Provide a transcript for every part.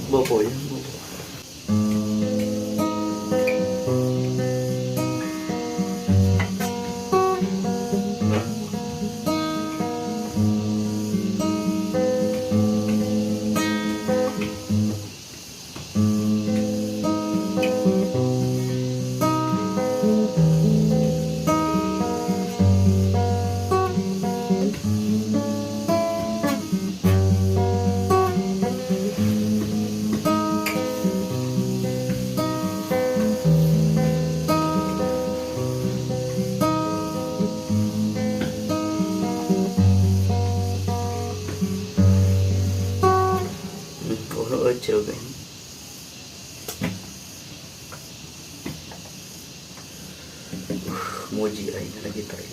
Bobo ya, bobo. Kecil kan. Muji aing lagi tadi.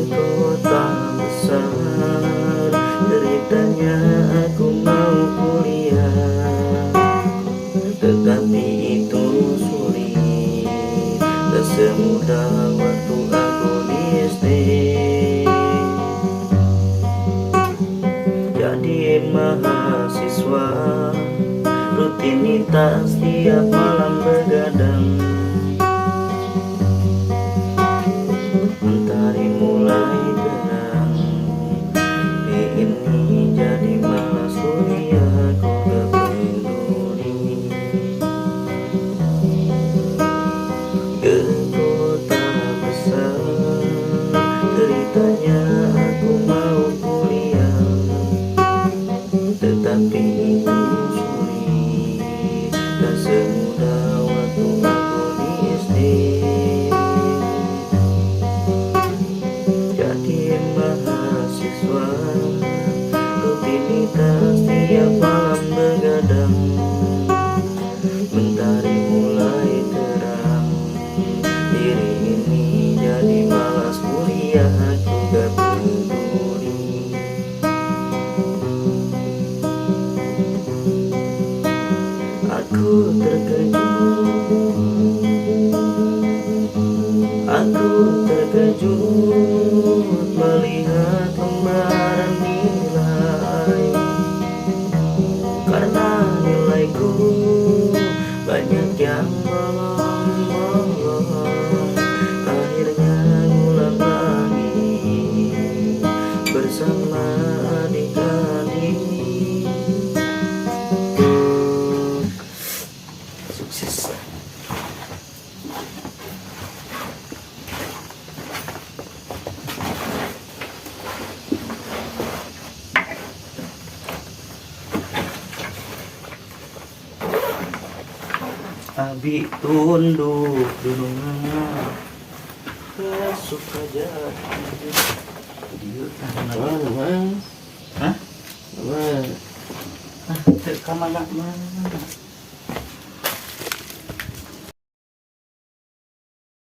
Kota besar, ceritanya aku mau kuliah, tetapi itu sulit, tak semudah waktu aku di SD. Jadi mahasiswa, rutinitas tiap malam begadang. Mentari mulai terang, tapi ini jadi malas kuliah, kau gak peduli. Ke kota besar, ceritanya aku mau kuliah, tetapi itu sulit, tak semudah waktu aku di SD. Jadi mahasiswa, rutinitas tiap malam begadang. Mentari mulai terang, Abi tunduk dunungan ya suka jadi dia Mana? hah Mana? kamar mana